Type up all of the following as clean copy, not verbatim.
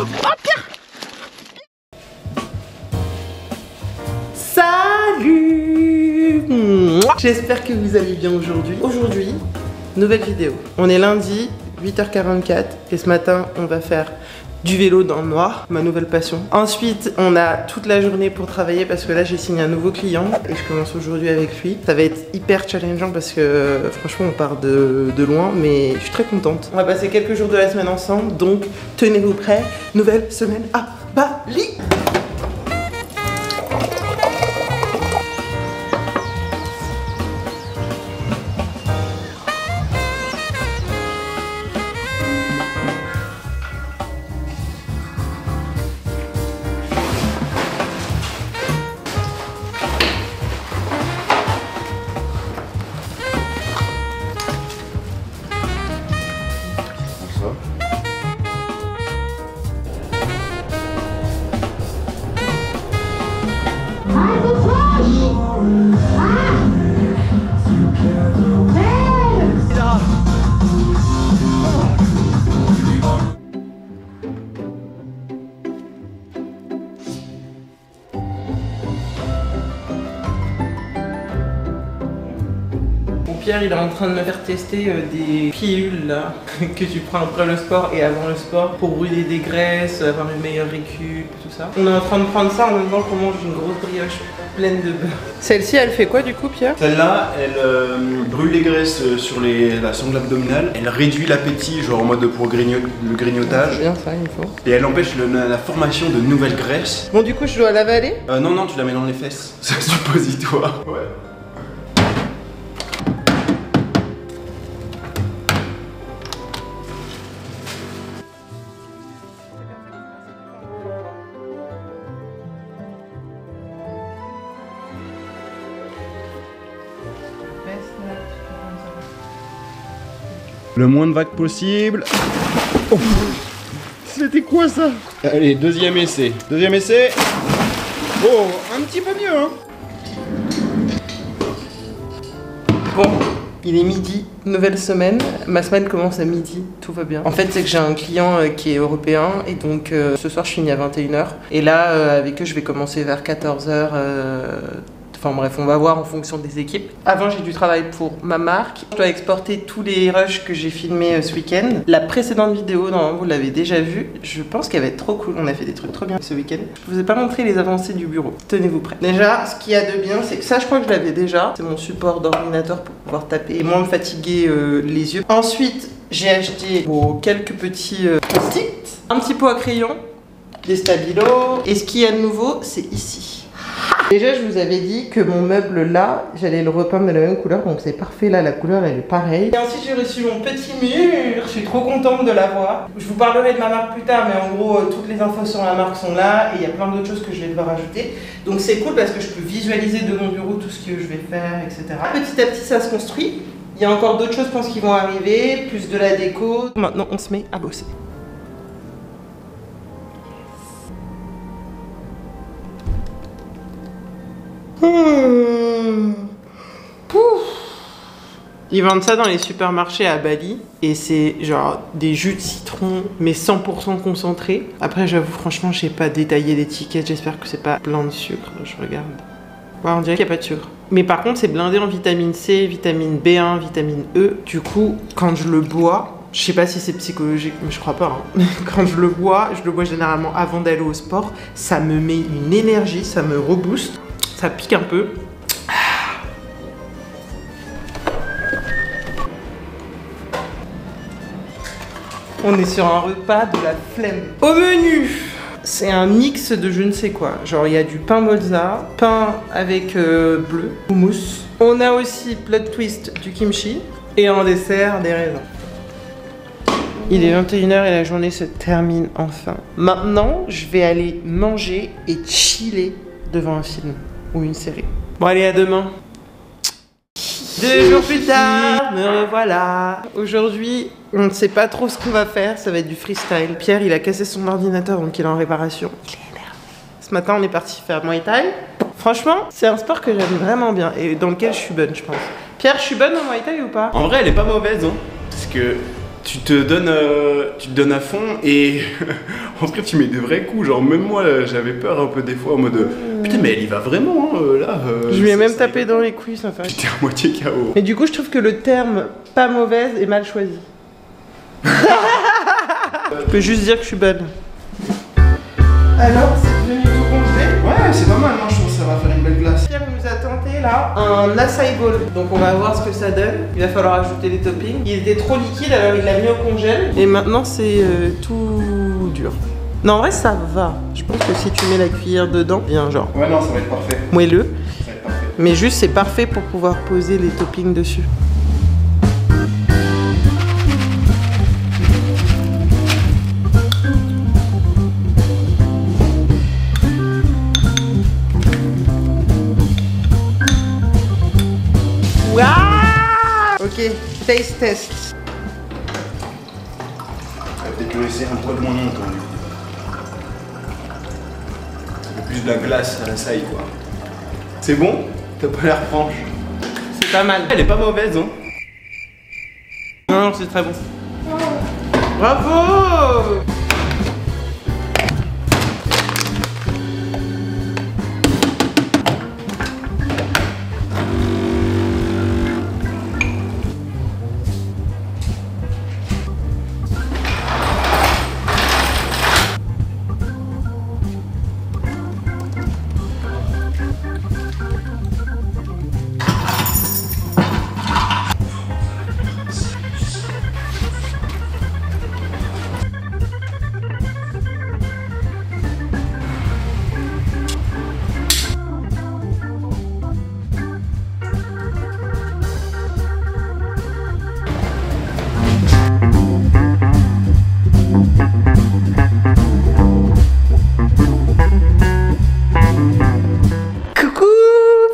Pierre! Salut! J'espère que vous allez bien aujourd'hui. Aujourd'hui, nouvelle vidéo. On est lundi, 8h44 et ce matin, on va faire du vélo dans le noir, ma nouvelle passion. Ensuite, on a toute la journée pour travailler parce que là, j'ai signé un nouveau client et je commence aujourd'hui avec lui. Ça va être hyper challengeant parce que franchement, on part de loin, mais je suis très contente. On va passer quelques jours de la semaine ensemble, donc tenez-vous prêts. Nouvelle semaine à Bali. Pierre, il est en train de me faire tester des pilules là que tu prends après le sport et avant le sport pour brûler des graisses, avoir une meilleure récup, tout ça. On est en train de prendre ça en même temps qu'on mange une grosse brioche pleine de beurre. Celle-ci, elle fait quoi du coup, Pierre? Celle-là, elle brûle les graisses sur la sangle abdominale. Elle réduit l'appétit, genre en mode pour le grignotage. C'est bien ça, il faut. Et elle empêche la formation de nouvelles graisses. Bon, du coup, je dois l'avaler? Non, non, tu la mets dans les fesses. C'est un suppositoire. Ouais. Le moins de vagues possible. Oh. C'était quoi ça? Allez, deuxième essai. Deuxième essai. Oh, un petit peu mieux, hein. Bon, il est midi, nouvelle semaine. Ma semaine commence à midi, tout va bien. En fait, c'est que j'ai un client qui est européen et donc ce soir je finis à 21h. Et là, avec eux, je vais commencer vers 14h. Enfin bref, on va voir en fonction des équipes. Avant, j'ai du travail pour ma marque. Je dois exporter tous les rushs que j'ai filmés ce week-end. La précédente vidéo, normalement, vous l'avez déjà vue. Je pense qu'elle va être trop cool. On a fait des trucs trop bien ce week-end. Je vous ai pas montré les avancées du bureau. Tenez-vous prêts. Déjà, ce qu'il y a de bien, c'est que ça, je crois que je l'avais déjà. C'est mon support d'ordinateur pour pouvoir taper et moins me fatiguer les yeux. Ensuite, j'ai acheté quelques petits post-it, un petit pot à crayon, des stabilos. Et ce qu'il y a de nouveau, c'est ici. Déjà, je vous avais dit que mon meuble là, j'allais le repeindre de la même couleur, donc c'est parfait là, la couleur elle est pareille. Et ensuite j'ai reçu mon petit mur, je suis trop contente de l'avoir. Je vous parlerai de ma marque plus tard, mais en gros toutes les infos sur la marque sont là et il y a plein d'autres choses que je vais devoir ajouter. Donc c'est cool parce que je peux visualiser de mon bureau tout ce que je vais faire, etc. Petit à petit ça se construit. Il y a encore d'autres choses je pense qui vont arriver, plus de la déco. Maintenant on se met à bosser. Ils vendent ça dans les supermarchés à Bali et c'est genre des jus de citron mais 100% concentré. Après j'avoue franchement je sais pas détailler l'étiquette, j'espère que c'est pas plein de sucre, je regarde. Ouais, on dirait qu'il n'y a pas de sucre. Mais par contre c'est blindé en vitamine C, vitamine B1, vitamine E. Du coup quand je le bois, je sais pas si c'est psychologique, mais je crois pas. Hein. Quand je le bois généralement avant d'aller au sport, ça me met une énergie, ça me rebooste. Ça pique un peu. On est sur un repas de la flemme. Au menu, c'est un mix de je ne sais quoi. Genre il y a du pain mozza, pain avec bleu, houmous. On a aussi plot twist du kimchi et en dessert des raisins. Il est 21h et la journée se termine enfin. Maintenant, je vais aller manger et chiller devant un film ou une série. Bon allez, à demain. 2 jours plus tard, me revoilà. Aujourd'hui, on ne sait pas trop ce qu'on va faire, ça va être du freestyle. Pierre, il a cassé son ordinateur, donc il est en réparation. Il est énervé. Ce matin, on est parti faire Muay Thai. Franchement, c'est un sport que j'aime vraiment bien et dans lequel je suis bonne, je pense. Pierre, je suis bonne en Muay Thai ou pas? En vrai, elle est pas mauvaise, hein. Parce que tu te donnes à fond et après tu mets des vrais coups. Genre même moi j'avais peur un peu des fois en mode putain mais elle y va vraiment hein, là. Je lui ai même tapé dans les couilles sans faire. J'étais à moitié KO. Mais du coup je trouve que le terme pas mauvaise est mal choisi. Je peux juste dire que je suis bonne. Alors c'est devenu tout complet. Ouais c'est pas mal, moi je pense que ça va faire une belle glace. Pierre nous a tenté là un acai bowl. Donc on va voir ce que ça donne. Il va falloir ajouter les toppings. Il était trop liquide alors il l'a mis au congèle. Et maintenant c'est tout dur. Non en vrai ça va. Je pense que si tu mets la cuillère dedans, bien genre. Ouais non ça va être parfait. Moelleux. Ça va être parfait. Mais juste c'est parfait pour pouvoir poser les toppings dessus. Ok, taste test. On va peut-être le laisser un poil moins longtemps. Ça fait plus de la glace à la saille quoi. C'est bon? T'as pas l'air franche. C'est pas mal. Elle est pas mauvaise hein. Non, c'est très bon. Bravo!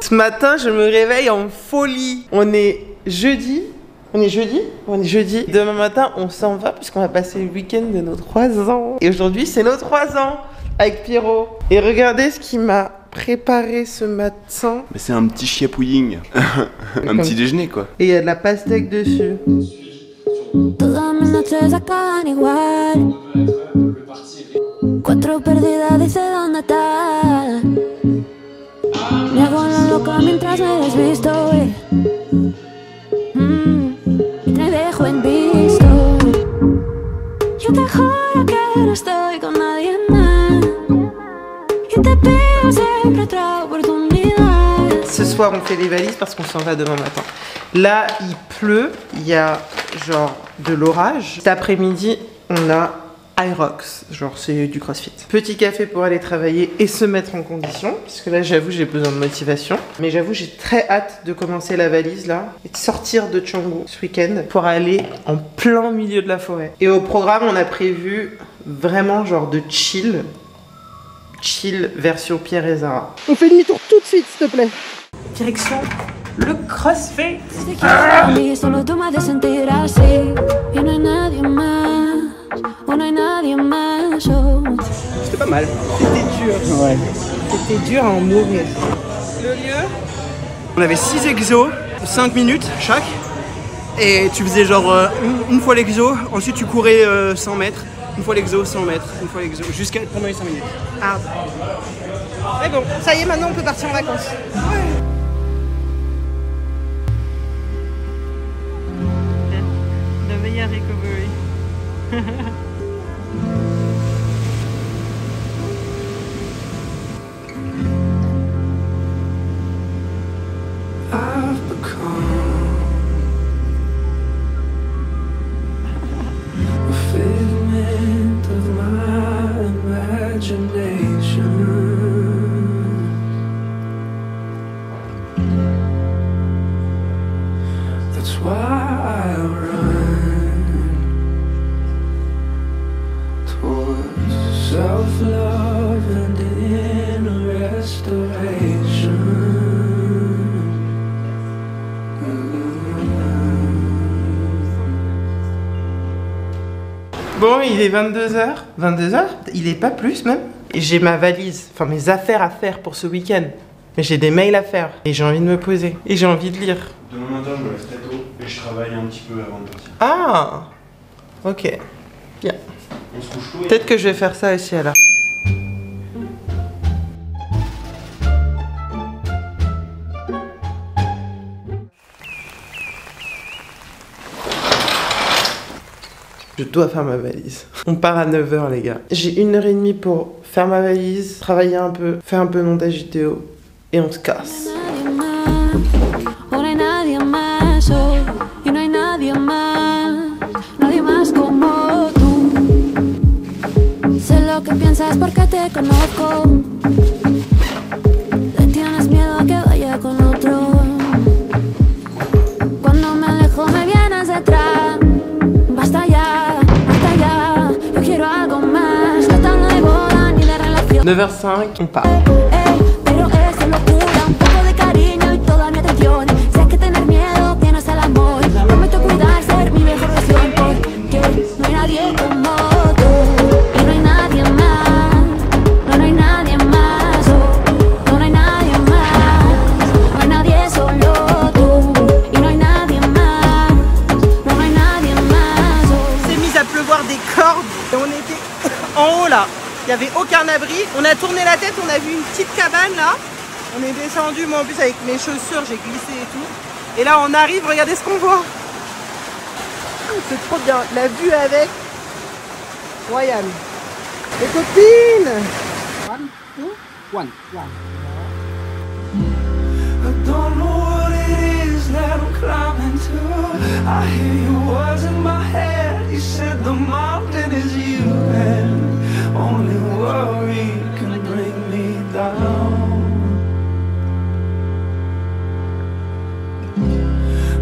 Ce matin, je me réveille en folie. On est jeudi. On est jeudi. Demain matin, on s'en va puisqu'on va passer le week-end de nos 3 ans. Et aujourd'hui, c'est nos 3 ans avec Pierrot. Et regardez ce qu'il m'a préparé ce matin. Mais c'est un petit chiapouilling. Un petit déjeuner quoi. Et il y a de la pastèque dessus. Todas mis noches acaban igual. Cuatro perdidas, dice dónde estás. Me hago la loca mientras me desvisto. Y te dejo en visto. Yo te juro que no estoy con nadie más. Y te pido siempre otra oportunidad. Ce soir, on fait les valises parce qu'on s'en va demain matin. Là, il pleut, il y a genre de l'orage. Cet après-midi, on a Irox, genre c'est du crossfit. Petit café pour aller travailler et se mettre en condition, puisque là, j'avoue, j'ai besoin de motivation. Mais j'avoue, j'ai très hâte de commencer la valise là et de sortir de Canggu ce week-end pour aller en plein milieu de la forêt. Et au programme, on a prévu vraiment genre de chill version Pierre et Zara. On fait demi-tour tout de suite, s'il te plaît. Direction le CrossFit. Solo tú me haces sentir así. Y no hay nadie más. Oh, no hay nadie más. Oh. C'était pas mal. C'était dur. Ouais. C'était dur à en mourir. Le lieu. On avait 6 exos, 5 minutes chaque. Et tu faisais genre une fois l'exo, ensuite tu courais 100 mètres. Une fois l'exo, 100 mètres, une fois l'exo, jusqu'à pendant les 5 minutes. Ah. Mais bon, ça y est, maintenant on peut partir en vacances. Le meilleur recovery. I've become a figment of my imagination. That's why I run towards self-love and inner restoration. Bon, il est 22h. 22h? Il est pas plus même. Et j'ai ma valise, enfin mes affaires à faire pour ce week-end. Mais j'ai des mails à faire. Et j'ai envie de me poser. Et j'ai envie de lire. Demain matin, je me lève très tôt et je travaille un petit peu avant de partir. Ah! Ok. Bien. On se couche tôt. Peut-être que je vais faire ça aussi alors. Je dois faire ma valise. On part à 9h les gars. J'ai 1h30 pour faire ma valise, travailler un peu, faire un peu de montage vidéo et on se casse. Ahora hay nadie más, oh, y no hay nadie más como tú. Sé lo que piensas porque te conozco. Le tienes miedo a que vaya con otro. Cuando me alejo me vienes detrás. Basta ya, yo quiero algo más. No tan de boda ni de relación. 9h05, on part. Pero es de locura, un poco de cariño y toda mi atención. Sé que tener miedo tienes el amor. Prometo cuidar, ser mi mejor versión. Porque no hay nadie como tú. Y no hay nadie más. No hay nadie más. Oh, no hay nadie más. No hay nadie, solo tú. Y no hay nadie más. No hay nadie más. Oh. s'est mis à pleuvoir des cordes et on était en haut là. Il n'y avait aucun abri. On a tourné la tête, on a vu une petite cabane là. On est descendu, moi en plus avec mes chaussures, j'ai glissé et tout. Et là on arrive, regardez ce qu'on voit. C'est trop bien. La vue avec Royal. Les copines. One. I don't know what it is that I'm climbing to. I hear your words in my head. You said the mountain is you, and only worry can bring me down.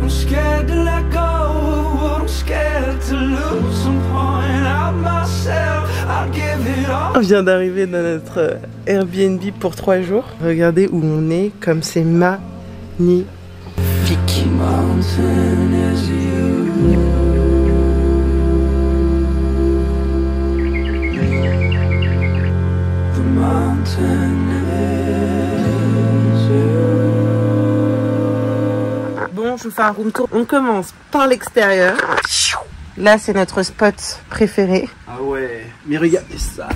I'm scared to let go of what I'm scared to lose. Some point out myself. I'll give it all. On vient d'arriver dans notre Airbnb pour 3 jours. Regardez où on est, comme c'est magnifique. Mountain is you. The mountain is you. Bon, je vous fais un room tour. On commence par l'extérieur. Là, c'est notre spot préféré. Ah ouais, mais regardez ça.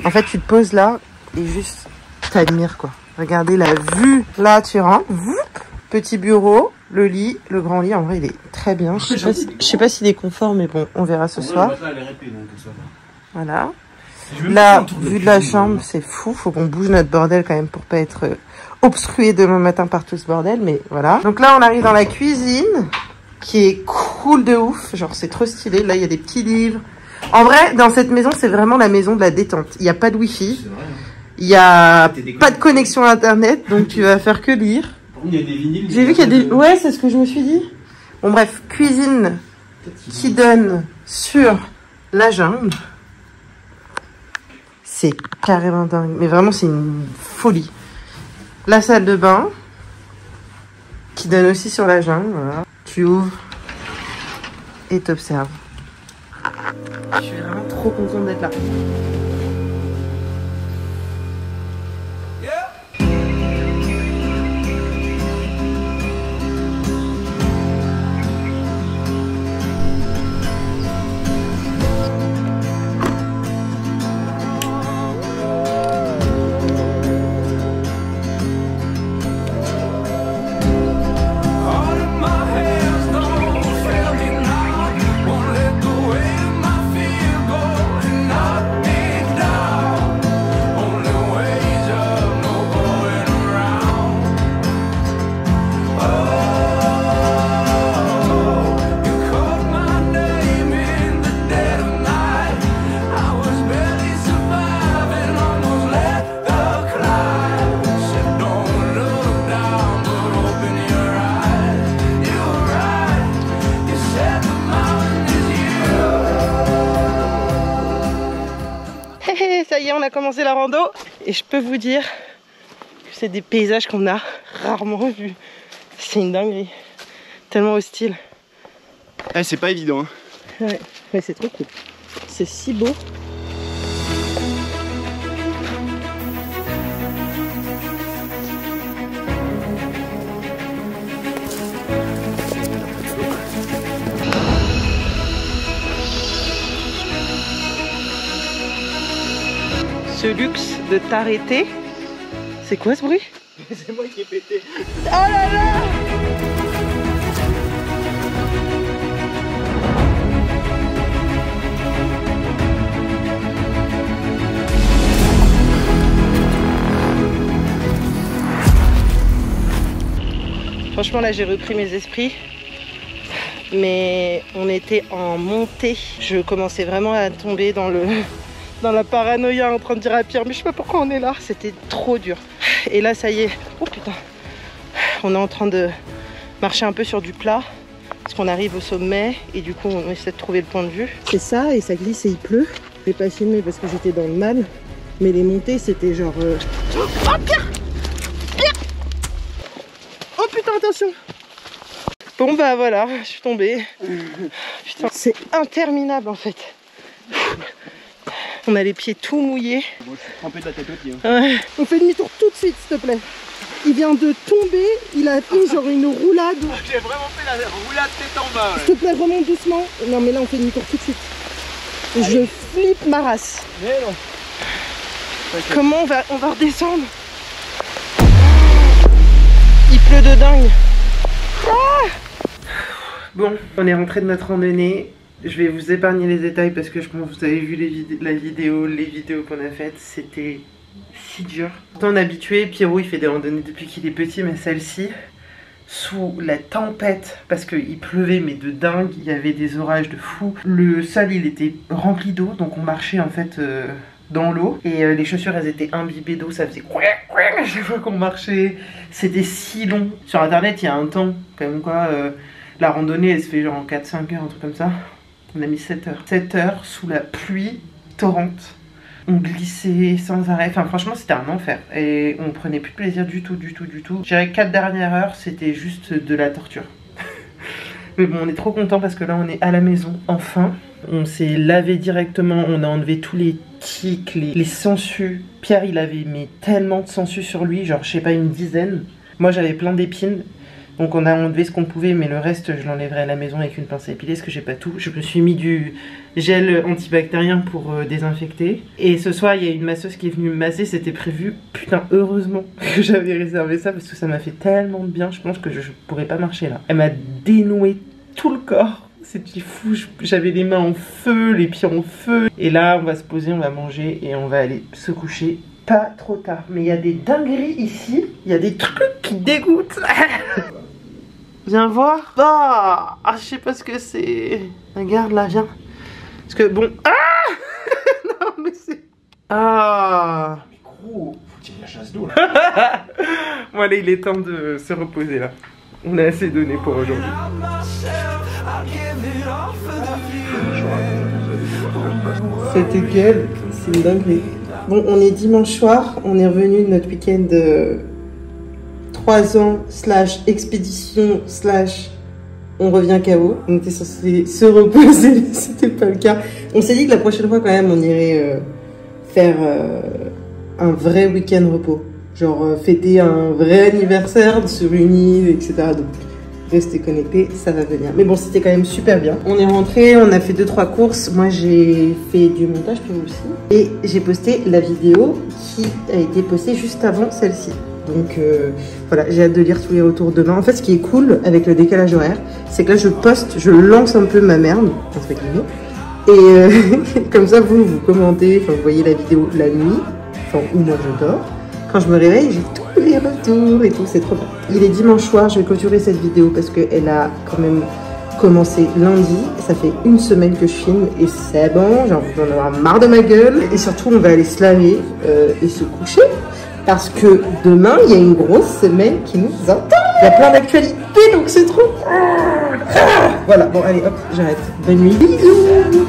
En fait, tu te poses là et juste t'admires quoi. Regardez la vue. Là, tu rentres. Petit bureau, le lit, le grand lit. En vrai, il est très bien. Je sais pas s'il est confort, mais bon, on verra ce soir. Voilà. Là, vue de la chambre, c'est fou. Faut qu'on bouge notre bordel quand même pour pas être obstrué demain matin par tout ce bordel. Mais voilà. Donc là, on arrive dans la cuisine qui est cool de ouf. Genre, c'est trop stylé. Là, il y a des petits livres. En vrai, dans cette maison, c'est vraiment la maison de la détente. Il n'y a pas de wifi. Il n'y a pas de connexion internet. Donc, tu vas faire que lire. Il y a des vinyles. J'ai vu qu'il y a des... Ouais, c'est ce que je me suis dit. Bon, bref. Cuisine qui donne sur la jungle. C'est carrément dingue. Mais vraiment, c'est une folie. La salle de bain qui donne aussi sur la jungle. Voilà. Tu ouvres et t'observes. Je suis vraiment trop contente d'être là. Ça y est, on a commencé la rando et je peux vous dire que c'est des paysages qu'on a rarement vus. C'est une dinguerie, tellement hostile. Eh, c'est pas évident. Hein. Ouais, mais c'est trop cool. C'est si beau. de luxe de t'arrêter. C'est quoi ce bruit? C'est moi qui ai pété. Oh là là! Franchement là j'ai repris mes esprits. Mais on était en montée. Je commençais vraiment à tomber dans la paranoïa, en train de dire à Pierre mais je sais pas pourquoi on est là. C'était trop dur. Et là ça y est, oh putain, on est en train de marcher un peu sur du plat parce qu'on arrive au sommet et du coup on essaie de trouver le point de vue. C'est ça et ça glisse et il pleut. Je n'ai pas filmé parce que j'étais dans le mal, mais les montées c'était genre oh Pierre, Pierre, oh putain attention. Bon bah voilà, je suis tombée. Putain, c'est interminable en fait. On a les pieds tout mouillés. Bon, je suis trempé de la tête aux pieds. Ouais. On fait demi-tour tout de suite s'il te plaît. Il vient de tomber, il a fait genre une roulade. J'ai vraiment fait la roulade tête en bas. S'il te plaît, remonte doucement. Non mais là on fait demi-tour tout de suite. Allez. Je flippe ma race. Mais non. Comment on va redescendre? Il pleut de dingue. Ah! Bon, on est rentré de notre randonnée. Je vais vous épargner les détails parce que je pense que vous avez vu les vidéos qu'on a faites. C'était si dur. Pourtant on est habitué, Pierrot il fait des randonnées depuis qu'il est petit, mais celle-ci, sous la tempête, parce qu'il pleuvait mais de dingue, il y avait des orages de fou. Le sol il était rempli d'eau, donc on marchait en fait dans l'eau. Et les chaussures elles étaient imbibées d'eau, ça faisait à chaque fois qu'on marchait. C'était si long. Sur internet il y a un temps, comme quoi la randonnée elle se fait genre en 4-5 heures, un truc comme ça. On a mis 7 heures. 7 heures sous la pluie torrente. On glissait sans arrêt. Enfin franchement c'était un enfer. Et on prenait plus de plaisir du tout. Je dirais 4 dernières heures c'était juste de la torture. Mais bon on est trop content parce que là on est à la maison enfin. On s'est lavé directement. On a enlevé tous les tiques, les sangsues. Pierre il avait mis tellement de sangsues sur lui. Genre je sais pas une dizaine. Moi j'avais plein d'épines. Donc on a enlevé ce qu'on pouvait, mais le reste je l'enlèverai à la maison avec une pince à épiler parce que j'ai pas tout. Je me suis mis du gel antibactérien pour désinfecter. Et ce soir il y a une masseuse qui est venue me masser, c'était prévu. Putain heureusement que j'avais réservé ça parce que ça m'a fait tellement de bien. Je pense que je pourrais pas marcher là. Elle m'a dénoué tout le corps. C'était fou, j'avais les mains en feu, les pieds en feu. Et là on va se poser, on va manger et on va aller se coucher. Pas trop tard. Mais il y a des dingueries ici, il y a des trucs qui dégoûtent. Viens voir. Ah, je sais pas ce que c'est. Regarde là, viens. Parce que bon. Ah non mais c'est. Ah. Mais gros, faut tirer la chasse d'eau là. Bon allez, il est temps de se reposer là. On a assez donné pour aujourd'hui. C'était quel? C'est une dinguerie. Bon, on est dimanche soir. On est revenu de notre week-end 3 ans / expédition / on revient KO. On était censé se reposer, c'était pas le cas. On s'est dit que la prochaine fois quand même on irait faire un vrai week-end repos. Genre fêter un vrai anniversaire sur une île, etc. Donc restez connectés, ça va venir. Mais bon, c'était quand même super bien. On est rentré, on a fait 2-3 courses. Moi j'ai fait du montage, puis aussi. Et j'ai posté la vidéo qui a été postée juste avant celle-ci. Donc voilà, j'ai hâte de lire tous les retours demain. En fait, ce qui est cool avec le décalage horaire, c'est que là, je poste, je lance un peu ma merde, entre guillemets. Et comme ça, vous commentez, enfin, vous voyez la vidéo la nuit, enfin, où moi je dors. Quand je me réveille, j'ai tous les retours et tout, c'est trop bien. Il est dimanche soir, je vais clôturer cette vidéo parce qu'elle a quand même commencé lundi. Ça fait 1 semaine que je filme et c'est bon, j'ai envie d'en avoir marre de ma gueule. Et surtout, on va aller se laver et se coucher. Parce que demain, il y a une grosse semaine qui nous attend. Il y a plein d'actualités, donc c'est trop cool. Voilà, bon allez hop, j'arrête. Bonne nuit, bisous.